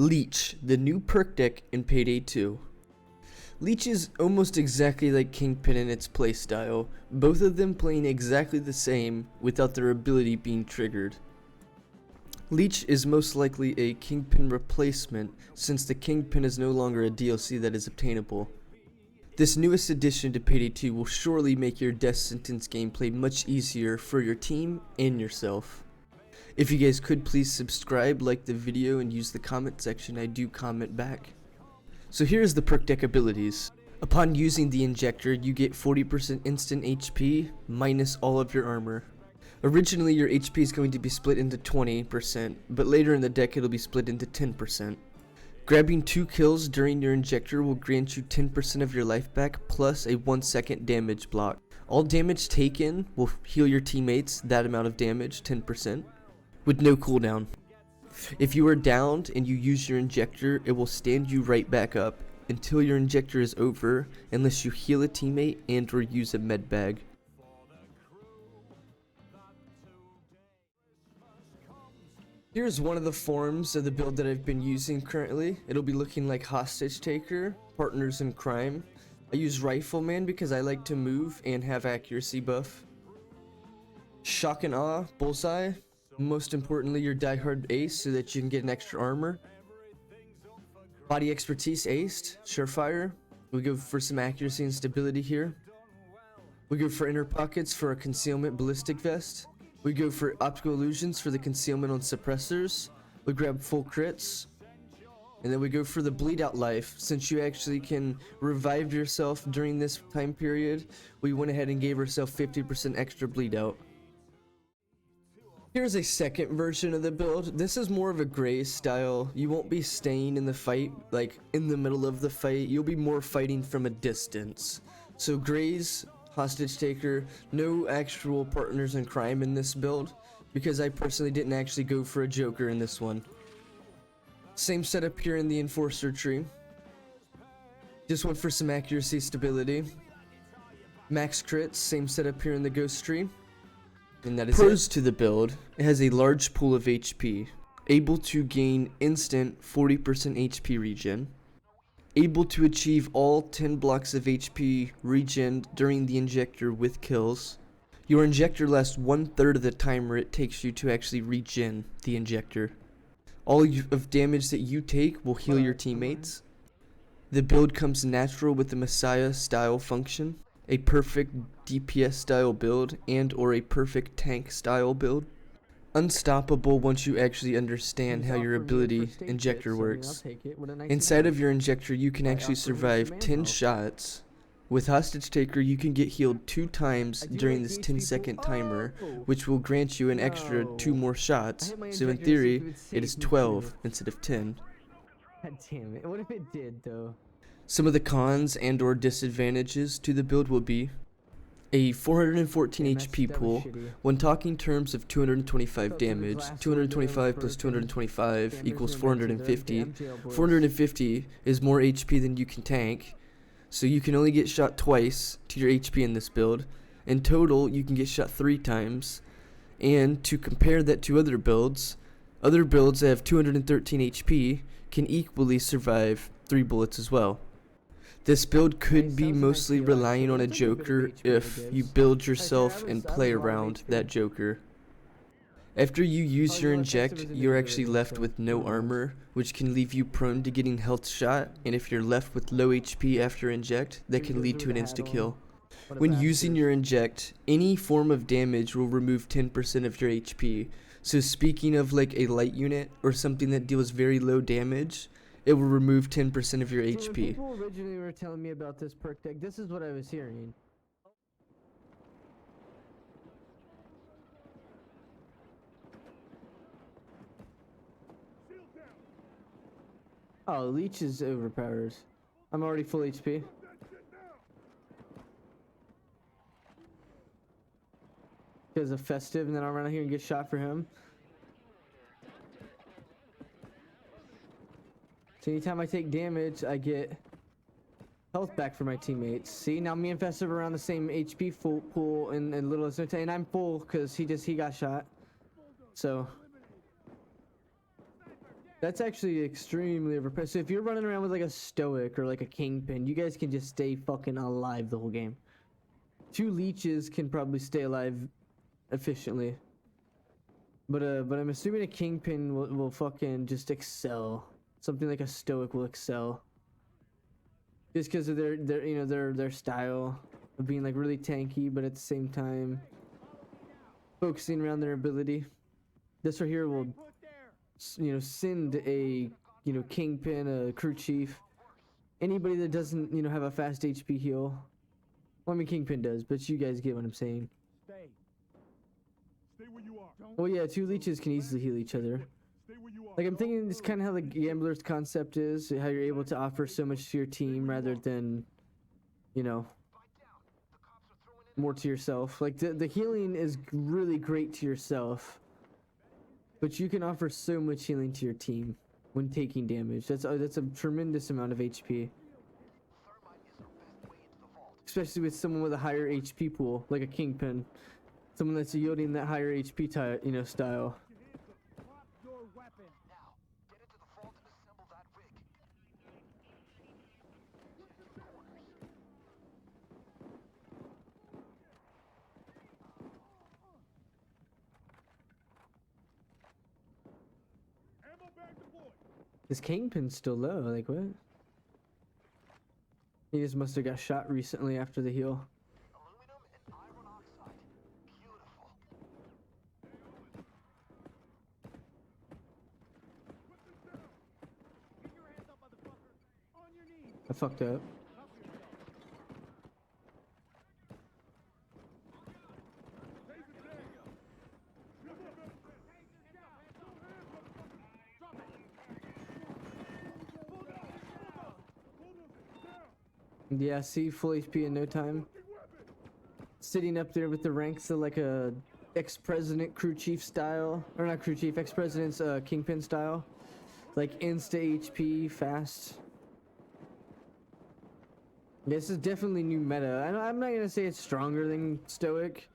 Leech, the new perk deck in Payday 2. Leech is almost exactly like Kingpin in its playstyle, both of them playing exactly the same without their ability being triggered. Leech is most likely a Kingpin replacement since the Kingpin is no longer a DLC that is obtainable. This newest addition to Payday 2 will surely make your death sentence gameplay much easier for your team and yourself. If you guys could please subscribe, like the video, and use the comment section, I do comment back. So here's the perk deck abilities. Upon using the injector, you get 40% instant HP minus all of your armor. Originally your HP is going to be split into 20%, but later in the deck it'll be split into 10%. Grabbing 2 kills during your injector will grant you 10% of your life back plus a 1-second damage block. All damage taken will heal your teammates that amount of damage, 10%, with no cooldown. If you are downed and you use your injector, it will stand you right back up until your injector is over unless you heal a teammate and or use a med bag. Here's one of the forms of the build that I've been using currently. It'll be looking like Hostage Taker, Partners in Crime. I use Rifleman because I like to move and have accuracy buff. Shock and Awe, Bullseye. Most importantly, your diehard ace so that you can get an extra armor. Body Expertise aced, Surefire. We go for some accuracy and stability here. We go for Inner Pockets for a concealment ballistic vest. We go for Optical Illusions for the concealment on suppressors. We grab full crits. And then we go for the bleed out life. Since you actually can revive yourself during this time period, we went ahead and gave ourselves 50% extra bleed out. Here's a second version of the build. This is more of a gray style. You won't be staying in the fight, like in the middle of the fight. You'll be more fighting from a distance. So grays, Hostage Taker, no actual partners in crime in this build, because I personally didn't actually go for a Joker in this one. Same setup here in the Enforcer tree. Just went for some accuracy stability. Max crits, same setup here in the Ghost tree. And that is pros to the build. It has a large pool of HP, able to gain instant 40% HP regen, able to achieve all 10 blocks of HP regen during the injector with kills. Your injector lasts 1/3 of the timer it takes you to actually regen the injector. All of damage that you take will heal your teammates. The build comes natural with the Messiah style function, a perfect DPS style build and or a perfect tank style build. Unstoppable once you actually understand how your ability injector works. Inside of your injector you can actually survive 10 shots. With Hostage Taker you can get healed 2 times during this 10-second timer, which will grant you an extra 2 more shots. So in theory it is 12 instead of 10. God damn it, what if it did though? Some of the cons and or disadvantages to the build will be a 414 HP pool. When talking terms of 225 damage, 225 plus 225 equals 450. 450 is more HP than you can tank, so you can only get shot twice to your HP in this build. In total, you can get shot 3 times. And to compare that to other builds that have 213 HP can equally survive 3 bullets as well. This build could be mostly relying on a Joker if you build yourself and play around that Joker. After you use your inject, you're actually left with no armor, which can leave you prone to getting health shot, and if you're left with low HP after inject, that can lead to an insta-kill. When using your inject, any form of damage will remove 10% of your HP. So speaking of like a light unit or something that deals very low damage, it will remove 10% of your HP. When people originally were telling me about this perk deck, this is what I was hearing. Oh, Leech is overpowered. I'm already full HP. Because of Festive, and then I'll run out here and get shot for him. So anytime I take damage, I get health back for my teammates. See, now me and Festive are around the same HP full pool and little as and I'm full because he got shot. So That's actually extremely overpowered. So if you're running around with like a stoic or like a kingpin, you guys can just stay fucking alive the whole game. 2 leeches can probably stay alive efficiently. But I'm assuming a kingpin will fucking just excel. Something like a stoic will excel. Just because of their style of being like really tanky, but at the same time focusing around their ability. This right here will, send a, kingpin, a crew chief, anybody that doesn't, have a fast HP heal. Well, I mean, kingpin does, but you guys get what I'm saying. Stay where you are. Well, yeah, 2 leeches can easily heal each other. Stay where you are. Like, I'm thinking it's kind of how the gambler's concept is, how you're able to offer so much to your team rather than, more to yourself. Like, the healing is really great to yourself, but you can offer so much healing to your team when taking damage. That's a tremendous amount of HP. Especially with someone with a higher HP pool, like a kingpin. Someone that's yielding that higher HP style. Drop your weapon. Now, get into the vault and assemble that rig. Ammo bag deployed. This kingpin's still low, like what? He just must have got shot recently after the heal. Aluminum and iron oxide. Beautiful. Get your hands up, motherfucker. On your knees. I fucked up. Cuff yourself. Taser down. Drop it. Taser down. Drop it. Pull down. Down. Yeah, see, full HP in no time. Sitting up there with the ranks of like a ex-president crew chief style, or not crew chief, ex-president's kingpin style, like insta HP, fast. This is definitely new meta. I'm not gonna say it's stronger than stoic,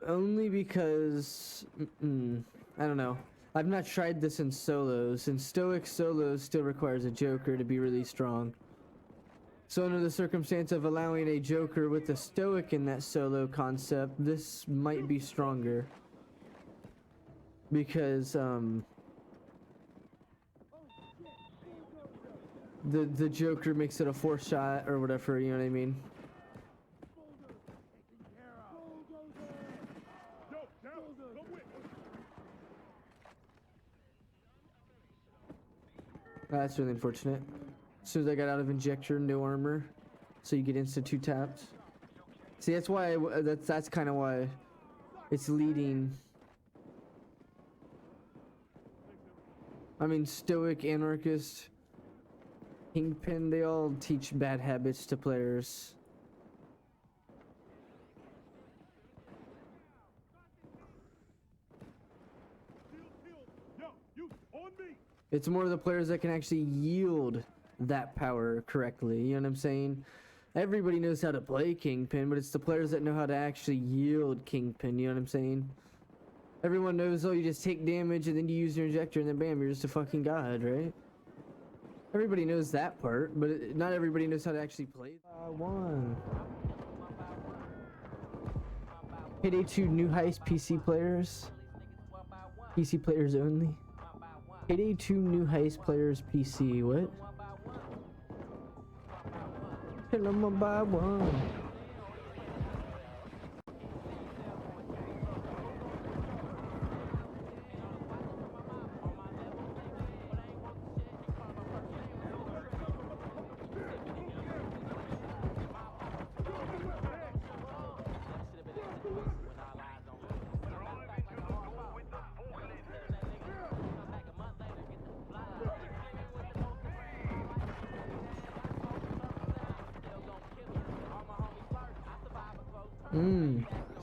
only because I don't know. I've not tried this in solos, and stoic solos still requires a joker to be really strong. So under the circumstance of allowing a joker with a stoic in that solo concept, this might be stronger. Because the joker makes it a 4th shot or whatever, you know what I mean? Yo, down. Come with. That's really unfortunate. As soon as I got out of injector, no armor, so you get insta 2 tapped. See, that's why that's kind of why it's leading. I mean, stoic, anarchist, kingpin, they all teach bad habits to players. Yo, you on me. It's more the players that can actually yield that power correctly, you know what I'm saying? Everybody knows how to play kingpin, but it's the players that know how to actually yield kingpin, you know what I'm saying? Everyone knows, oh, you just take damage and then you use your injector and then bam, you're just a fucking god, right? Everybody knows that part, but not everybody knows how to actually play. One. Payday 2 new heist PC players. PC players only. Payday 2 new heist players PC, what? Kill 'em one by one.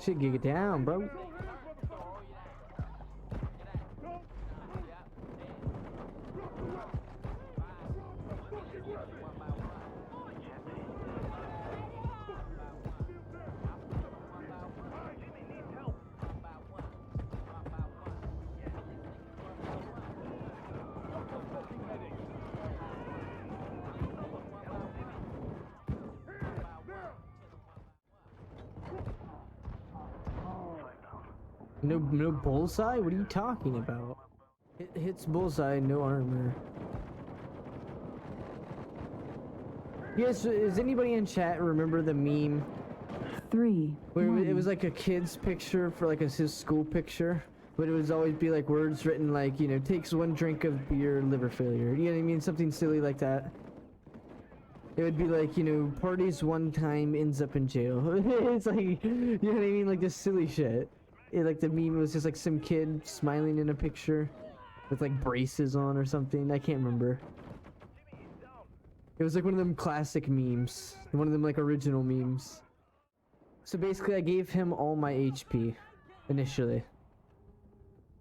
Shit, get it down, bro. No bullseye? What are you talking about? It hits bullseye, no armor. Yes, does anybody in chat remember the meme 3, where it 1. was like a kid's picture for like his school picture, but it would always be like words written like, you know, takes one drink of beer, liver failure. You know what I mean? Something silly like that. It would be like, you know, parties one time, ends up in jail. It's like, you know what I mean? Like this silly shit. Like the meme was just like some kid smiling in a picture with like braces on or something. I can't remember. It was like one of them classic memes. One of them like original memes. So basically I gave him all my HP initially.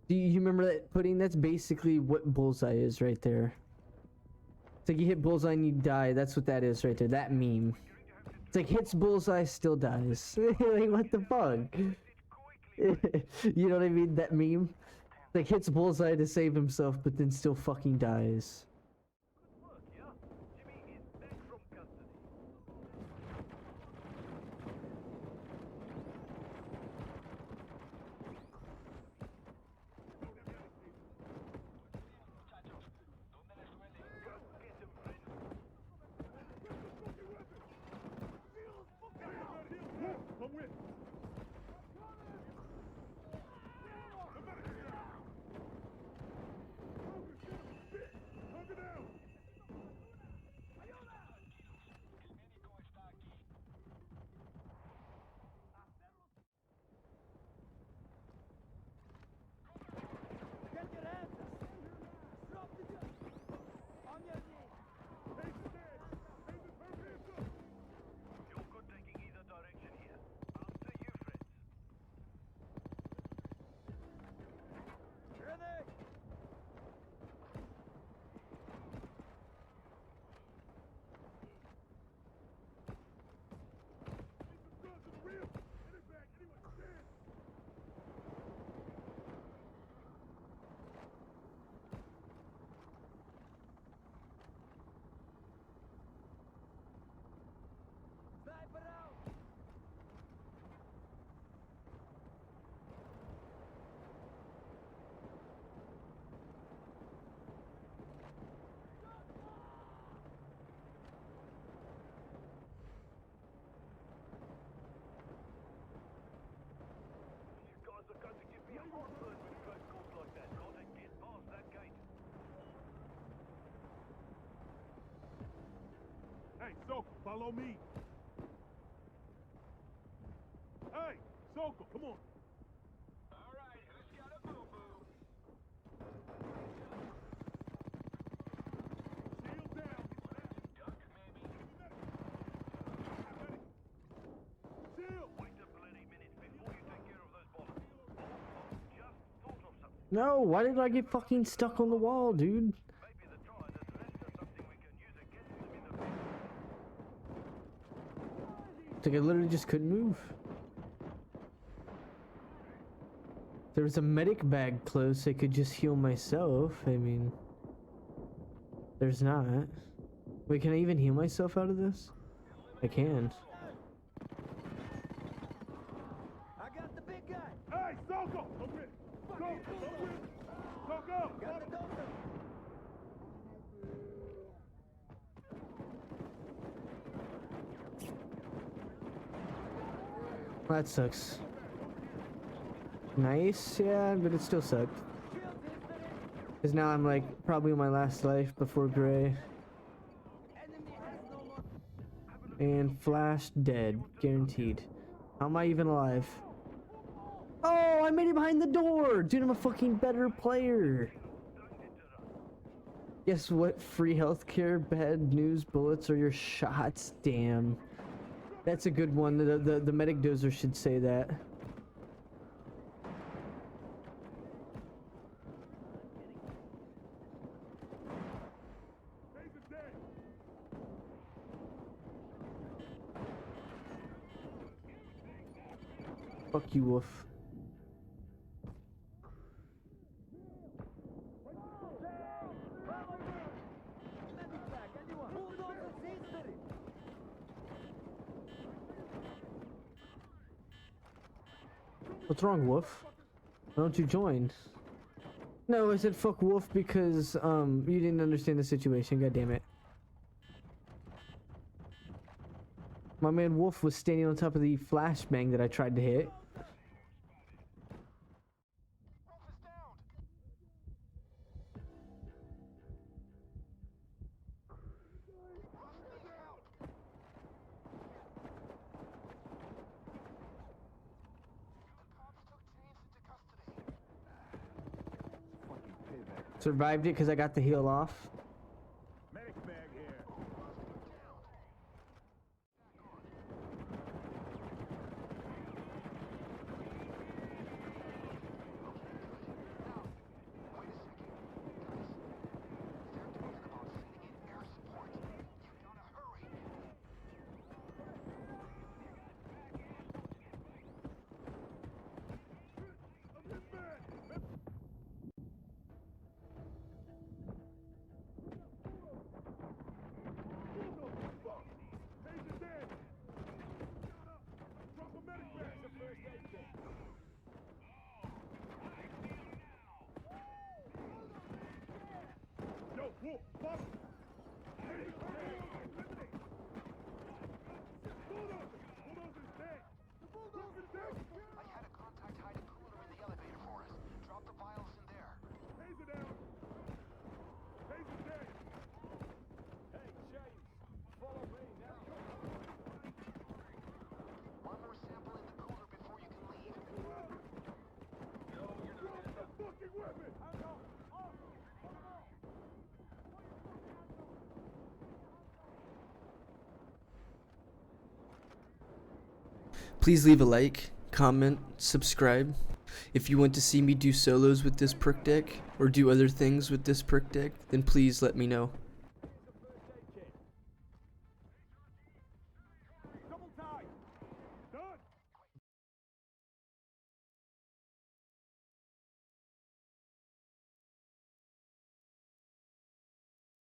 Do you remember that pudding? That's basically what bullseye is right there. It's like you hit bullseye and you die. That's what that is right there. That meme. It's like hits bullseye, still dies. Like what the fuck? You know what I mean? That meme? Like hits bullseye to save himself, but then still fucking dies. Come with. Hey, Sokol, follow me. Hey, Sokol, come on. All right, who's got a boo-boo? Shield down. Duck, maybe. Shield. Wait a bloody minute before you take care of those bollocks. Just thought of something. No, why did I get fucking stuck on the wall, dude? Like I literally just couldn't move. There was a medic bag close. I could just heal myself. I mean, there's not. Wait, can I even heal myself out of this? I can. I got the big guy. Hey, Sokol, come with. Sokol, come with. Sokol. Got the doctor. That sucks. Nice, yeah, but it still sucked. Because now I'm like probably on my last life before Gray. And Flash dead, guaranteed. How am I even alive? Oh, I made it behind the door! Dude, I'm a fucking better player. Guess what? Free healthcare, bad news, bullets, or your shots. Damn. That's a good one. The medic dozer should say that. Fuck you, Wolf. What's wrong, Wolf? Why don't you join? No, I said fuck Wolf because you didn't understand the situation. God damn it. My man Wolf was standing on top of the flashbang that I tried to hit. Survived it because I got the heal off. Medic bag here. Please leave a like, comment, subscribe. If you want to see me do solos with this perk deck or do other things with this perk deck, then please let me know.